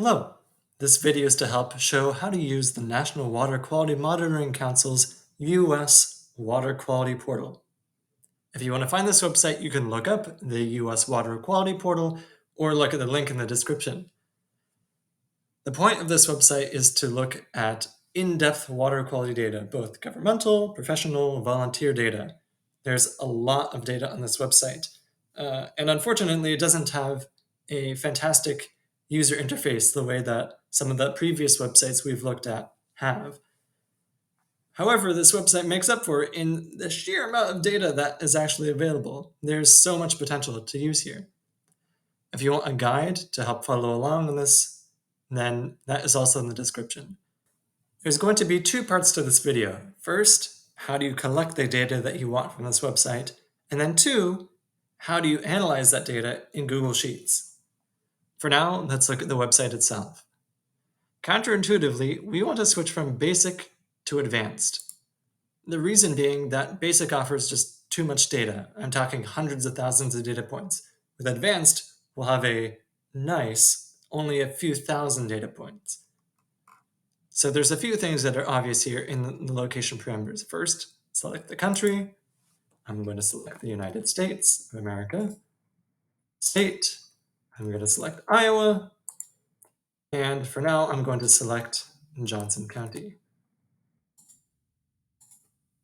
Hello. This video is to help show how to use the National Water Quality Monitoring Council's U.S. Water Quality Portal. If you want to find this website, you can look up the U.S. Water Quality Portal or look at the link in the description. The point of this website is to look at in-depth water quality data, both governmental, professional, volunteer data. There's a lot of data on this website, and unfortunately, it doesn't have a fantastic user interface the way that some of the previous websites we've looked at have. However, this website makes up for it in the sheer amount of data that is actually available. There's so much potential to use here. If you want a guide to help follow along on this, then that is also in the description. There's going to be two parts to this video. First, how do you collect the data that you want from this website? And then two, how do you analyze that data in Google Sheets? For now, let's look at the website itself. Counterintuitively, we want to switch from basic to advanced. The reason being that basic offers just too much data. I'm talking hundreds of thousands of data points. With advanced, we'll have a nice, only a few thousand data points. So there's a few things that are obvious here in the location parameters. First, select the country. I'm going to select the United States of America. State, I'm going to select Iowa. And for now, I'm going to select Johnson County.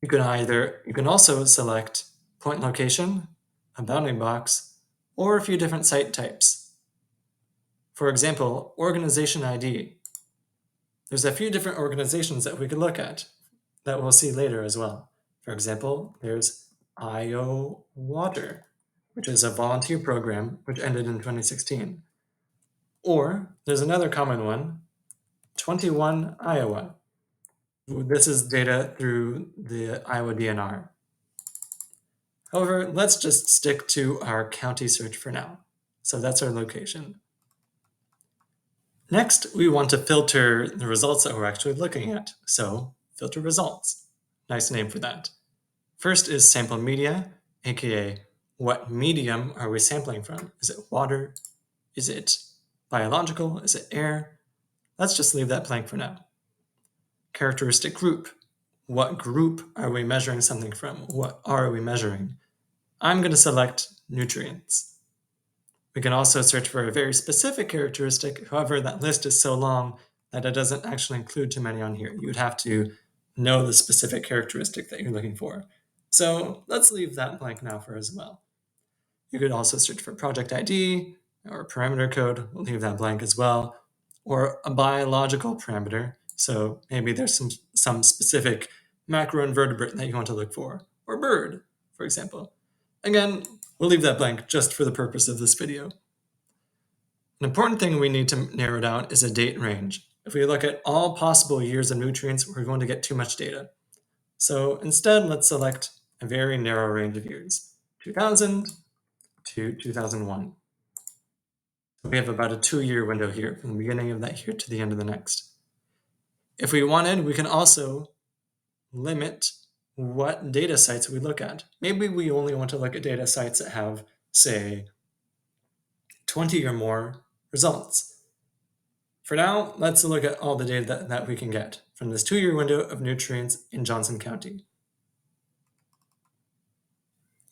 You can also select point location, a bounding box, or a few different site types. For example, organization ID. There's a few different organizations that we could look at that we'll see later as well. For example, there's IO Water, which is a volunteer program which ended in 2016. Or there's another common one, 21 Iowa. This is data through the Iowa DNR. However, let's just stick to our county search for now. So that's our location. Next, we want to filter the results that we're actually looking at. So filter results. Nice name for that. First is sample media, aka what medium are we sampling from? Is it water? Is it biological? Is it air? Let's just leave that blank for now. Characteristic group. What group are we measuring something from? What are we measuring? I'm going to select nutrients. We can also search for a very specific characteristic. However, that list is so long that it doesn't actually include too many on here. You would have to know the specific characteristic that you're looking for. So let's leave that blank now for as well. You could also search for project ID or parameter code. We'll leave that blank as well. Or a biological parameter. So maybe there's some specific macroinvertebrate that you want to look for. Or bird, for example. Again, we'll leave that blank just for the purpose of this video. An important thing we need to narrow down is a date range. If we look at all possible years of nutrients, we're going to get too much data. So instead, let's select a very narrow range of years, 2000 to 2001. We have about a 2-year window here from the beginning of that year to the end of the next. If we wanted, we can also limit what data sites we look at. Maybe we only want to look at data sites that have, say, 20 or more results. For now, let's look at all the data that we can get from this 2-year window of nutrients in Johnson County.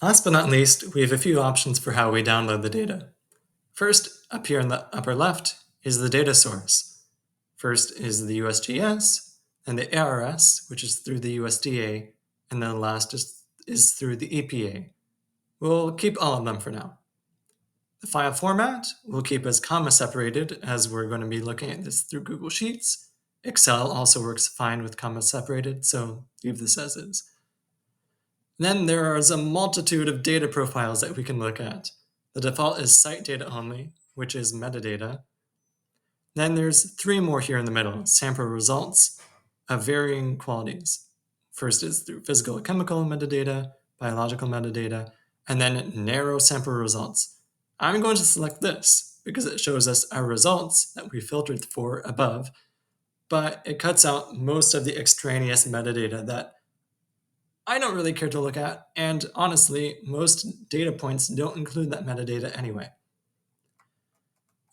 Last but not least, we have a few options for how we download the data. First, up here in the upper left is the data source. First is the USGS, and the ARS, which is through the USDA, and then last is through the EPA. We'll keep all of them for now. The file format we'll keep as comma separated, as we're going to be looking at this through Google Sheets. Excel also works fine with comma separated, so leave this as is. Then there is a multitude of data profiles that we can look at. The default is site data only, which is metadata. Then there's 3 more here in the middle, sample results of varying qualities. First is through physical and chemical metadata, biological metadata, and then narrow sample results. I'm going to select this because it shows us our results that we filtered for above, but it cuts out most of the extraneous metadata that I don't really care to look at, and honestly, most data points don't include that metadata anyway.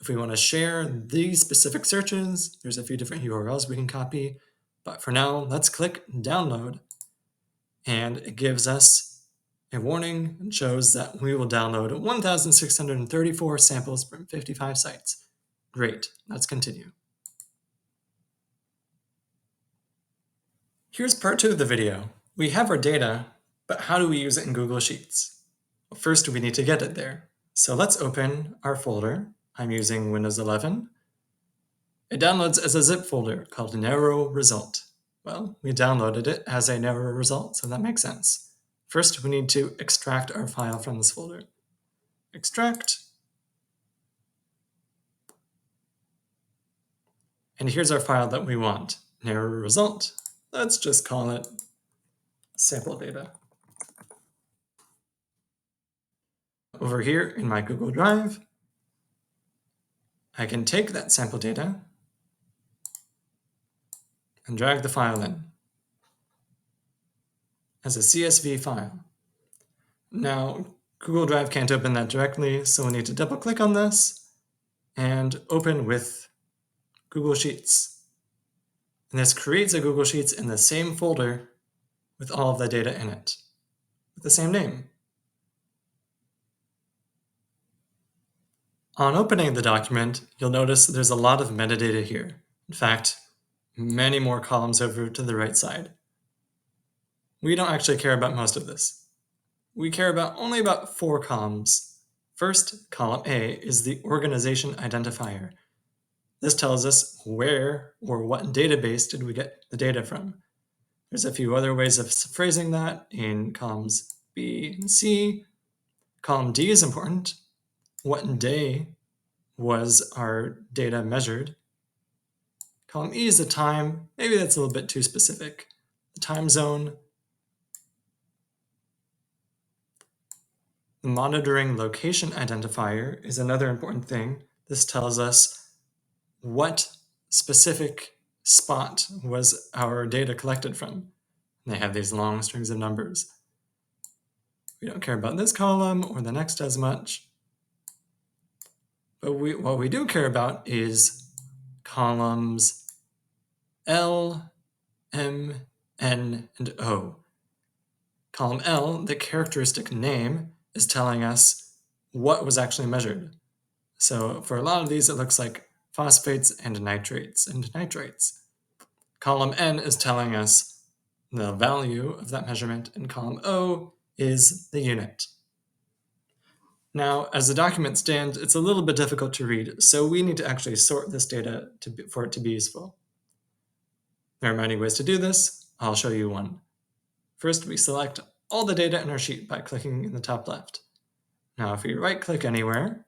If we want to share these specific searches, there's a few different URLs we can copy. But for now, let's click download. And it gives us a warning and shows that we will download 1,634 samples from 55 sites. Great, let's continue. Here's part 2 of the video. We have our data, but how do we use it in Google Sheets? Well, first, we need to get it there. So let's open our folder. I'm using Windows 11. It downloads as a zip folder called narrow result. Well, we downloaded it as a narrow result, so that makes sense. First, we need to extract our file from this folder. Extract. And here's our file that we want, narrow result. Let's just call it sample data. Over here in my Google Drive, I can take that sample data and drag the file in as a CSV file. Now, Google Drive can't open that directly, so we need to double click on this and open with Google Sheets. And this creates a Google Sheets in the same folder with all of the data in it, with the same name. On opening the document, you'll notice there's a lot of metadata here. In fact, many more columns over to the right side. We don't actually care about most of this. We care about only about 4 columns. First, column A is the organization identifier. This tells us where or what database did we get the data from. There's a few other ways of phrasing that in columns B and C. Column D is important. What day was our data measured? Column E is the time. Maybe that's a little bit too specific. The time zone. The monitoring location identifier is another important thing. This tells us what specific spot was our data collected from. And they have these long strings of numbers. We don't care about this column or the next as much. But what we do care about is columns L, M, N, and O. Column L, the characteristic name, is telling us what was actually measured. So for a lot of these, it looks like phosphates and nitrates and nitrites. Column N is telling us the value of that measurement, and column O is the unit. Now, as the document stands, it's a little bit difficult to read, so we need to actually sort this data for it to be useful. There are many ways to do this. I'll show you one. First, we select all the data in our sheet by clicking in the top left. Now, if we right-click anywhere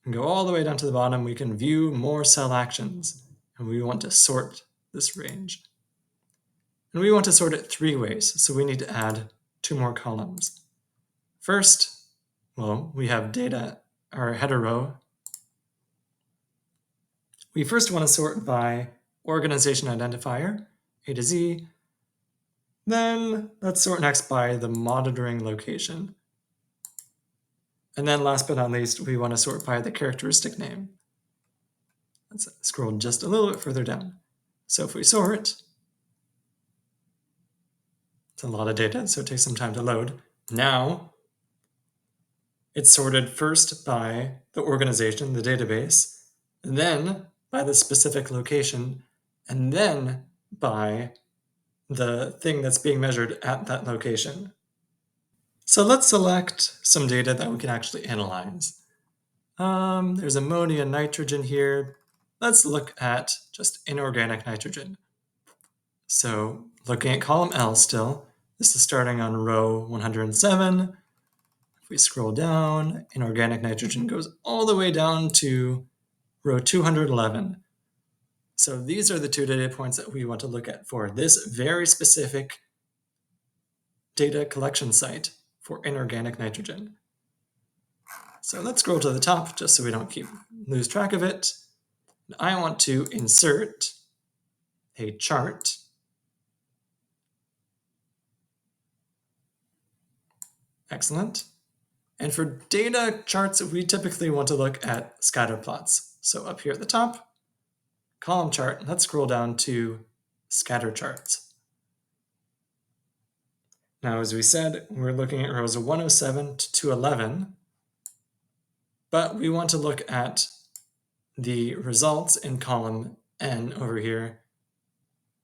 and go all the way down to the bottom, we can view more cell actions, and we want to sort this range. And we want to sort it 3 ways, so we need to add 2 more columns. First, well, we have data, our header row. We first want to sort by organization identifier, A to Z. Then let's sort next by the monitoring location. And then last but not least, we want to sort by the characteristic name. Let's scroll just a little bit further down. So if we sort, it's a lot of data, so it takes some time to load. Now, it's sorted first by the organization, the database, then by the specific location, and then by the thing that's being measured at that location. So let's select some data that we can actually analyze. There's ammonia and nitrogen here. Let's look at just inorganic nitrogen. So looking at column L still, this is starting on row 107. If we scroll down, inorganic nitrogen goes all the way down to row 211. So these are the 2 data points that we want to look at for this very specific data collection site for inorganic nitrogen. So let's scroll to the top just so we don't lose track of it. I want to insert a chart. Excellent. And for data charts, we typically want to look at scatter plots. So up here at the top, column chart, let's scroll down to scatter charts. Now, as we said, we're looking at rows 107 to 211, but we want to look at the results in column N over here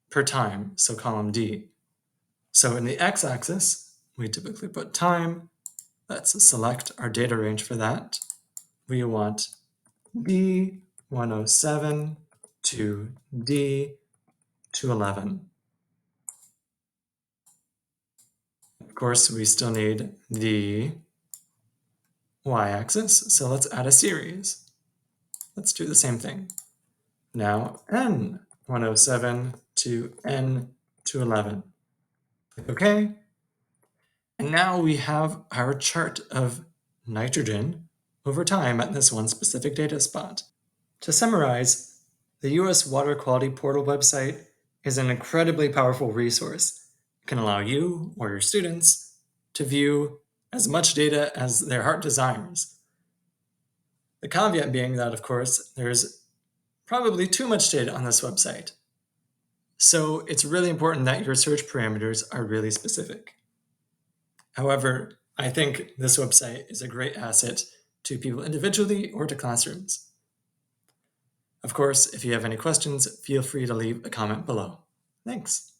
per time, so column D. So in the x-axis, we typically put time. Let's select our data range for that. We want D107 to D211. Of course, we still need the y-axis, so let's add a series. Let's do the same thing. Now N107 to N211. Click OK. And now we have our chart of nitrogen over time at this one specific data spot. To summarize, the US Water Quality Portal website is an incredibly powerful resource. It can allow you or your students to view as much data as their heart desires. The caveat being that, of course, there's probably too much data on this website. So it's really important that your search parameters are really specific. However, I think this website is a great asset to people individually or to classrooms. Of course, if you have any questions, feel free to leave a comment below. Thanks.